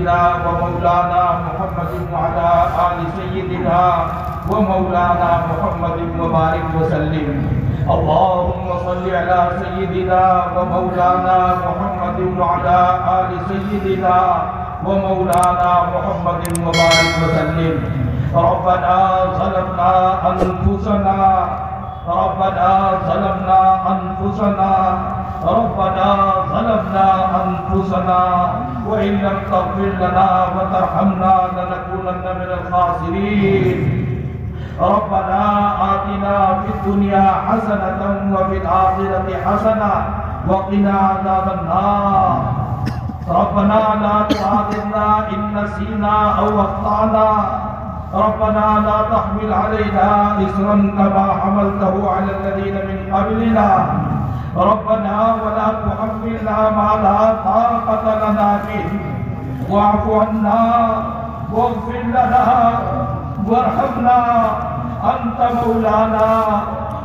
سيدنا ومولانا محمد وعلى آل سيدنا ومولانا محمد وبارك وسلم اللهم صل على سيدنا ومولانا محمد وعلى آل سيدنا ومولانا محمد وبارك وسلم ربنا ظلمنا أنفسنا ربنا ظلمنا أنفسنا ربنا ظلمنا أنفسنا وإن لم تغفر لنا وترحمنا لنكونن من الخاسرين ربنا آتنا في الدنيا حسنة وفي الآخرة حسنة وقنا عذاب النار ربنا لا تؤاخذنا إن نسينا أو أخطأنا ربنا لا تحمل علينا إصرا كما حملته على الذين من قبلنا ربنا ولا تحملنا ما لا طاقة لنا به واعف عنا واغفر لنا وارحمنا أنت مولانا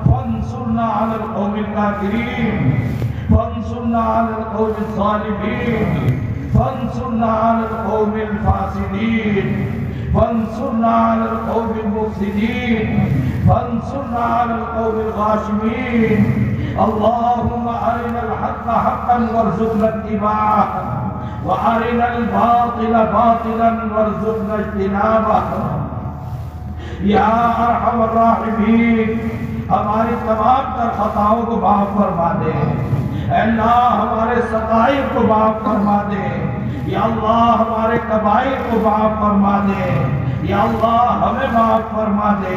فانصرنا على القوم الكافرين فانصرنا على القوم الظالمين فانصرنا على القوم الفاسدين فانصرنا على القوم المفسدين فانصرنا على القوم الغاشمين اللهم أرنا الحق حقا وارزقنا اتباعه وأرنا الباطل باطلا وارزقنا اجتنابه یا ارحم الراحمین ہماری تمام تر خطاؤں کو معاف فرما دے اے اللہ ہمارے صغائر کو معاف فرما دے یا اللہ ہمارے کبائر کو معاف فرما دے یا اللہ ہمیں معاف فرما دے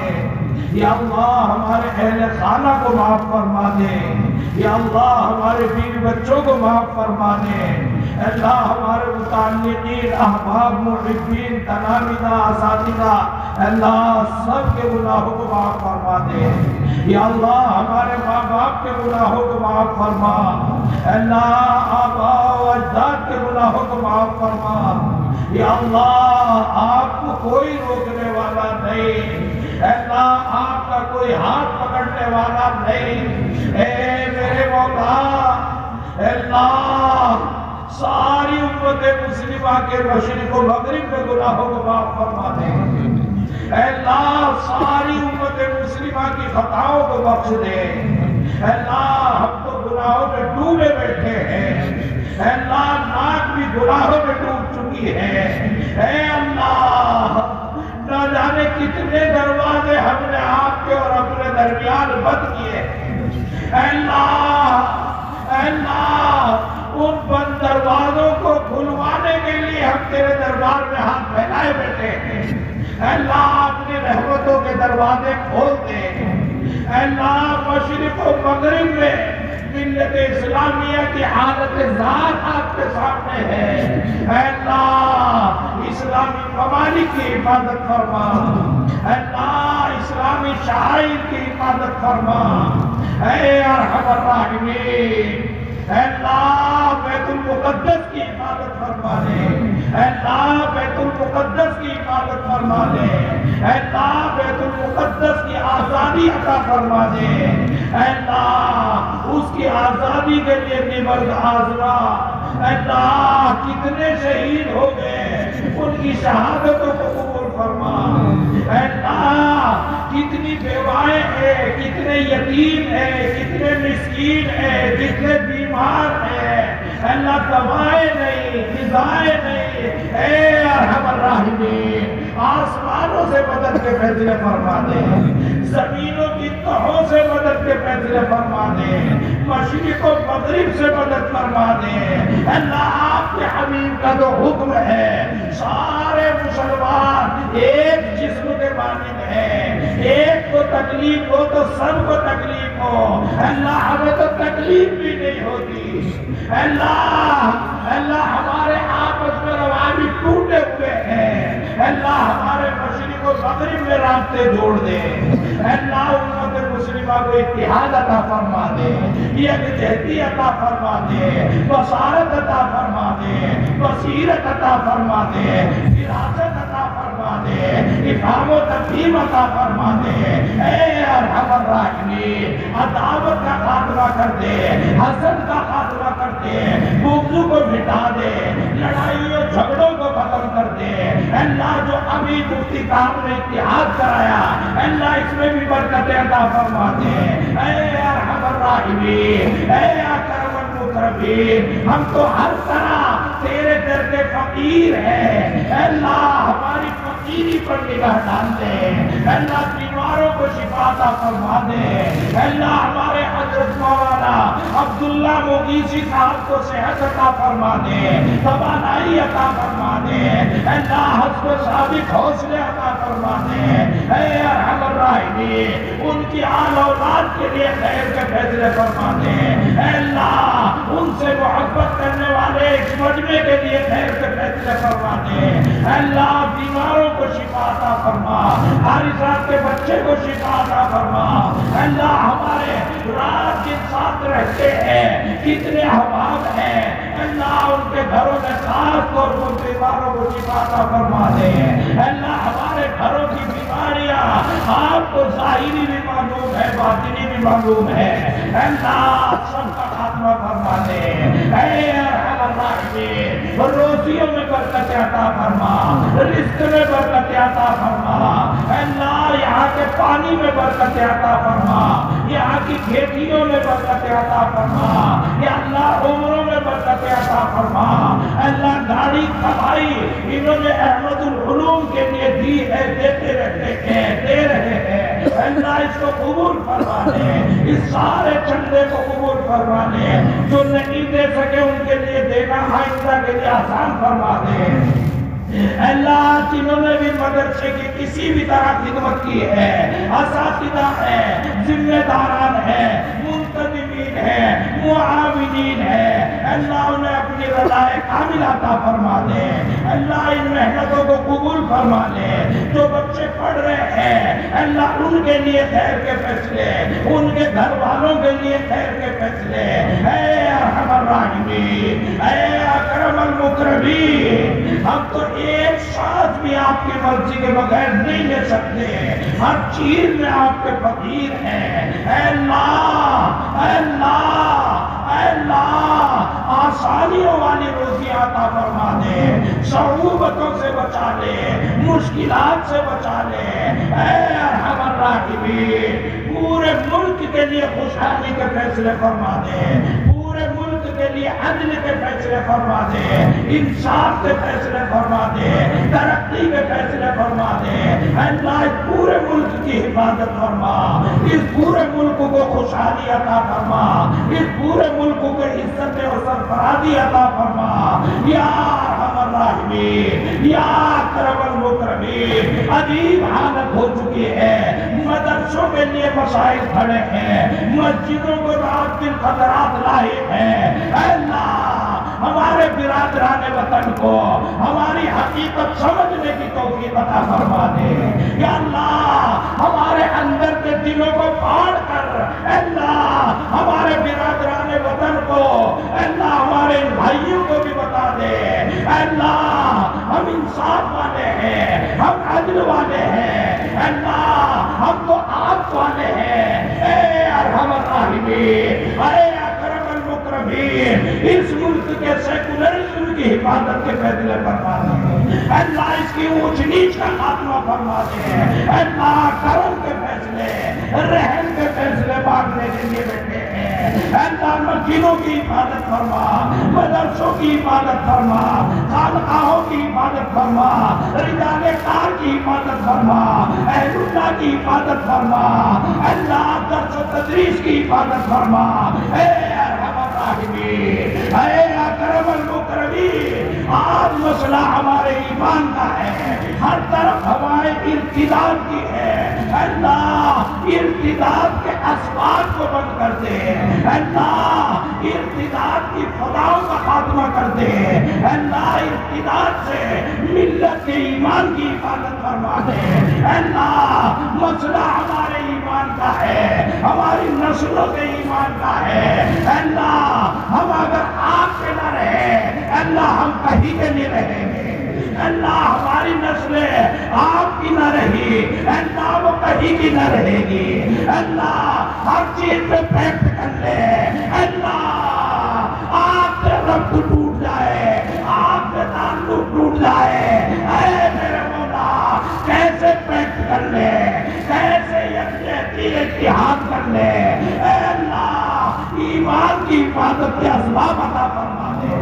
یا اللہ ہمارے اہل خانہ کو معاف فرما دے یا اللہ ہمارے بیوی بچوں کو معاف فرما دے اے اللہ ہمارے متعلقین احباب محبین تلامذہ اساتذہ اے اللہ سب کے گناہوں کو معاف فرما دے یا اللہ ہمارے ماں باپ کے گناہوں کو معاف فرما اے اللہ آباء و اجداد کے گناہوں کو معاف فرما یا اللہ آپ کو کوئی روکنے والا نہیں اے اللہ آپ کا کوئی ہاتھ پکڑنے والا نہیں اے میرے مولا اے اللہ ساری امت مسلمہ کے مشرق و مغرب میں گناہوں کو معاف فرما دے اے اللہ ساری امت مسلمہ کی خطاؤں کو بخش دے اے اللہ ہم تو گناہوں میں ڈوبے بیٹھے ہیں اے اللہ ناک بھی گناہوں میں ڈوب چکی ہے اے اللہ نہ جانے کتنے دروازے ہم نے آپ کے اور اپنے درمیان بند کیے اے اللہ ان بند دروازوں کو کھلوانے کے لیے ہم تیرے دربار میں ہاتھ پھیلائے بیٹھے ہیں اے اللہ اپنی رحمتوں کے دروازے کھول دے اے اللہ مشرق و مغرب میں ملت اسلامیہ کی حالت ذات آپ کے سامنے ہے اے اللہ اسلامی ممالک کی حفاظت فرما اے اللہ اسلامی شعائر کی حفاظت فرما اے ارحم الراحمین اے اللہ بیت المقدس کی حفاظت فرما دے اے اللہ بیت المقدس کی حفاظت فرما دے اے اللہ بیت المقدس کی آزادی عطا فرما دے اے اللہ اس کی آزادی کے لیے نبرد آزما اے اللہ کتنے شہید ہو گئے ان کی شہادتوں کو قبول فرما اے اللہ کتنی بیوائیں ہیں کتنے یتیم ہیں کتنے مسکین ہیں کتنے بیمار ہیں اے اللہ دوائیں نہیں غذائیں نہیں اے ارحم الراحمین آسمانوں سے مدد کے فیصلے فرما دے زمینوں کی تہوں سے مدد کے فیصلے فرما دے مشرق و مغرب سے مدد فرما دے اللہ آپ کے حبیب کا جو حکم ہے سارے مسلمان ایک جسم کے مانند ہیں ایک کو تکلیف ہو تو سب کو تکلیف ہو اللہ ہمیں تو تکلیف بھی نہیں ہوتی اللہ ہمارے آپس میں روابط ٹوٹے ہوئے ہیں اللہ ہمارے مشرق و مغرب میں رابطے جوڑ دے اللہ امت مسلمہ کو اتحاد عطا فرما دے یکجہتی عطا فرما دے بصارت عطا فرما دے بصیرت عطا فرما دے فراست عطا فرما دے افہام و تفہیم عطا فرما دے اے ارحم الراحمین عداوت کا خاتمہ کر دے حسد کا خاتمہ کر دے بغض کو مٹا دے لڑائیوں جھگڑوں کو ختم مفتی کام نے اتحاد کرایا، اللہ اس میں بھی برکت عطا فرما دے۔ اے ارحم الراحمین، اے اکرم المکرمین، ہم تو ہر طرح تیرے در کے فقیر ہیں، اے اللہ ہماری فقیری پر نگاہ ڈال دے، اے اللہ بیماروں کو شفا عطا فرما دے، اے اللہ ہمارے حضرت مولانا عبداللہ مغیثی صاحب کو صحت عطا فرما دے، توانائی عطا فرما دے، اے اللہ حسب و ثابت حوصلے عطا فرما دے، اے ارحم الراحمین ان کی آل اولاد کے لیے خیر کے فیصلے فرما دے، اے اللہ ان سے محبت کرنے والے اس مجمع کے لیے خیر کے فیصلے فرما دے، اے اللہ بیماروں کو شفا عطا فرما، حارثات کے بچے کو شفا عطا فرما، اے اللہ ہمارے رات کے ساتھ رہتے ہیں کتنے احباب ہیں، اے اللہ ان کے گھروں میں خاص طور پر بیماروں کو شفا عطا فرما دے، اے اللہ ہمارے گھروں کی بیماریاں آپ کو ظاہری بھی معلوم ہے باطنی بھی معلوم ہے، اے اللہ سب کا خاتمہ فرما دے، اے ارحم الراحمین روزیوں میں برکت عطا فرما، رزق میں برکت عطا فرما، اے اللہ یہاں کے پانی میں برکت عطا فرما، یہاں کی کھیتیوں میں برکت عطا فرما، یا اللہ عمروں میں برکت عطا فرما، اے اللہ گاڑی کمائی انہوں نے احمد العلوم کے لیے دی ہے، دیتے رہتے ہیں، دے رہے ہیں، اے اللہ اس کو قبول فرما لے، اس سارے چندے کو قبول فرما لے، جو نہیں دے سکے ان کے لیے دینا آئندہ کے لیے آسان فرما دے، اللہ جنہوں نے بھی مدرسے کی کسی بھی طرح خدمت کی ہے، اساتذہ ہیں، ذمہ داران ہیں، منتظمین ہیں، معاونین ہیں، اللہ انہیں اپنی رضائے کامل عطا فرما دے، اللہ ان محنتوں کو قبول فرما لے، جو بچے پڑھ رہے ہیں اللہ ان کے لیے خیر کے فیصلے، ان کے گھر والوں کے لیے خیر کے فیصلے، اے ارحم الراحمین، اے اکرم المکرمین، ہم تو ایک ساتھ بھی آپ کی مرضی کے بغیر نہیں لے سکتے، ہر چیز میں آپ کے فقیر ہیں، اے اللہ اے اللہ اے اللہ آسانیوں والی روزی عطا فرما دے، صعوبتوں سے بچا لے، مشکلات سے بچا لے، اے ارحم الراحمین پورے ملک کے لیے خوشحالی کے فیصلے فرما دے، پورے ملک کے لیے عدل کے فیصلے فرما دے، انصاف کے فیصلے فرما دے، ترقی کے فیصلے فرما دے، اللہ اس پورے ملک کی حفاظت فرما، اس پورے ملک کو خوشحالی عطا فرما، اس پورے ملک کو عزت و سرفرازی عطا فرما، یا ارحم الراحمین یا اکرم المکرمین۔ عجیب حالت ہو چکی ہے، مدرسوں کے لیے مسائل کھڑے ہیں، مسجدوں کو رات دن خطرات لاحق ہیں، اے اللہ ہمارے برادران وطن کو ہماری حقیقت سمجھنے کی توفیق عطا فرما دے، یا اللہ ہمارے اندر کے دلوں کو پھاڑ کر، اے اللہ ہمارے برادران وطن کو، اے اللہ ہمارے بھائیوں کو بھی بتا دے، اے اللہ ہم انصاف والے ہیں، ہم عدل والے ہیں، اے اللہ ہم تو آپ والے ہیں، اے ارحم الراحمین اے اکرم المکرمین اس ملک کے سیکولرزم کی حفاظت کے فیصلے فرما دے، اللہ اس کی اونچ نیچ کا خاتمہ فرما دے، اللہ کرم کے فیصلے، رحم کے فیصلے باندھنے کے لیے بیٹھے ہیں، اللہ مسجدوں کی حفاظت فرما، مدرسوں کی حفاظت فرما، خانقاہوں کی حفاظت فرما، رجال کار کی حفاظت فرما، اہل اللہ کی حفاظت فرما، اللہ درس و تدریس کی حفاظت فرما، اے ارحم الراحمین اے اکرم المکرمین۔ آج مسئلہ ہمارے ایمان کا ہے، ہر طرف ہوائیں ارتداد کی ہے، اللہ ارتداد کے اسباب کو بند کر دے، اللہ ارتداد کی فضاؤں کا خاتمہ کر دے، اللہ ارتداد سے ملت کے ایمان کی حفاظت فرما دے، اللہ مسئلہ ہمارے ایمان کا ہے، ہماری نسلوں کے ایمان کا ہے، اللہ ہم اگر آپ کے نہ رہے اللہ ہم کہیں کے نہیں رہیں گے، اللہ ہماری نسلیں آپ کی نہ رہی اللہ وہ کہیں کی نہ رہے گی، اللہ ہر چیز میں پیکٹ کر لے، اللہ آپ سے ربط ٹوٹ جائے، آپ سے تعلق ٹوٹ جائے، اے میرے مولا یقین اتحاد کر لے۔ اے اللہ ایمان کی حفاظت کے اسباب عطا فرما دے،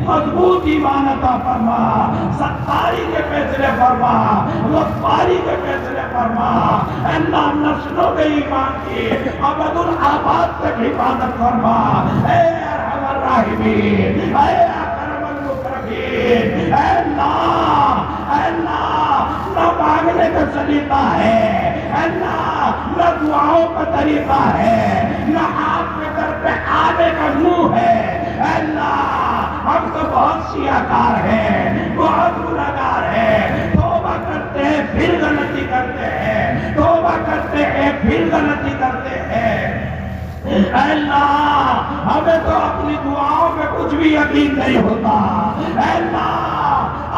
مضبوط ایمان عطا فرما، ستاری کے فیصلے فرما، غفاری کے فیصلے فرما۔ اے اللہ نسلوں میں ایمان کی ابد الآباد تک حفاظت فرما۔ اے ارحم الراحمین، اے اکرم المکرمین، اے اللہ، اے اللہ نہ مانگنے کا سلیقہ ہے، اے اللہ نہ دعاؤں کا طریقہ ہے، نہ آپ کے در پہ آنے کا منہ ہے۔ اے اللہ ہم تو بہت سیاکار ہیں، بہت گناہگار ہیں، توبہ کرتے ہیں پھر غلطی کرتے ہیں، توبہ کرتے ہیں پھر غلطی کرتے ہیں۔ اے اللہ ہمیں تو اپنی دعاؤں میں کچھ بھی یقین نہیں ہوتا۔ اے اللہ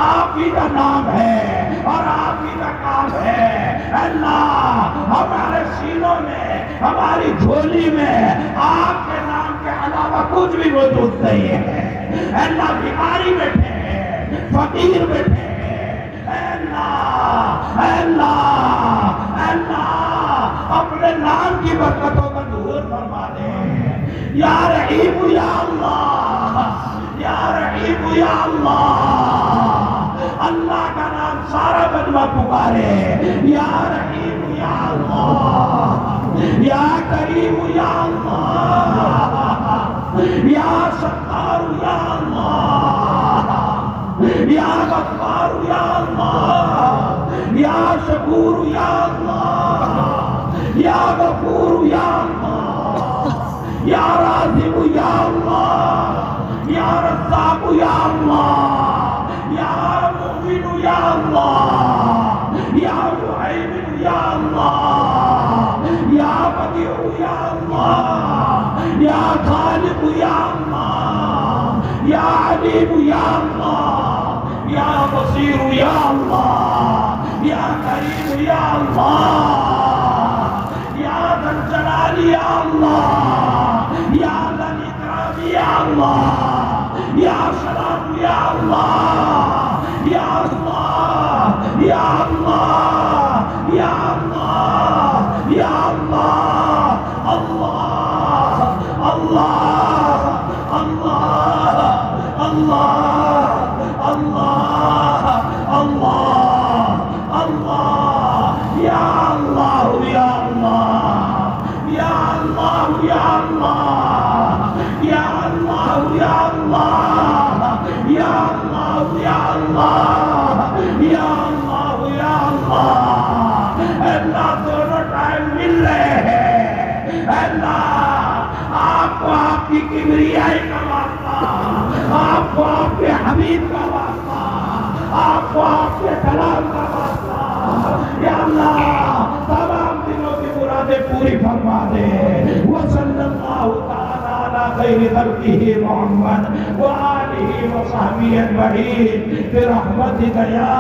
آپ ہی کا نام ہے اور آپ ہی کا کام ہے۔ اے اللہ ہمارے سینوں میں، ہماری جھولی میں آپ کے نام کے علاوہ کچھ بھی موجود نہیں ہے۔ اے اللہ بیماری بیٹھے ہیں، فقیر بیٹھے ہیں، اے اللہ، اے اللہ، اے اللہ اپنے نام کی برکتوں کا ظہور فرما دے۔ یا رحیم یا اللہ، یا رحیم یا اللہ، اللہ کا نام سارا مجمع پکارے۔ یا رحیم یا اللہ، یا کریم یا اللہ، یا ستار یا اللہ، یا غفار یا اللہ، یا شکور یا اللہ، یا غفور یا اللہ، یا رازق یا اللہ، یا رزاق یا اللہ، یا مؤمن یا اللہ، یا مہیمن یا اللہ، یا بدیع یا اللہ، یا خالق یا اللہ، یا علیم یا اللہ، یا بصیر یا اللہ، یا کریم یا اللہ، یا ذا الجلال یا اللہ، یا ذا الاکرام یا اللہ، یا سلام یا اللہ، یا اللہ، یا اللہ، یا اللہ، یا اللہ، اللہ، اللہ، اللہ، اللہ، اللہ، اللہ، اللہ، یا اللہ، یا اللہ، یا اللہ، یا اللہ، یا اللہ، یا اللہ، یا اللہ، یا اللہ، یا اللہ، یا اللہ۔ اے اللہ دونوں ٹائم مل رہے ہیں، اے اللہ آپ کو آپ کی کبریائی کا واسطہ، آپ کو آپ کے حبیب کا واسطہ، آپ کو آپ کے کلام کا واسطہ، یا اللہ تمام دلوں کی مرادیں پوری فرما دے۔ وصلی اللہ تعالی علی خیر خلقہ محمد وآلہ وصحبہ اجمعین برحمتک یا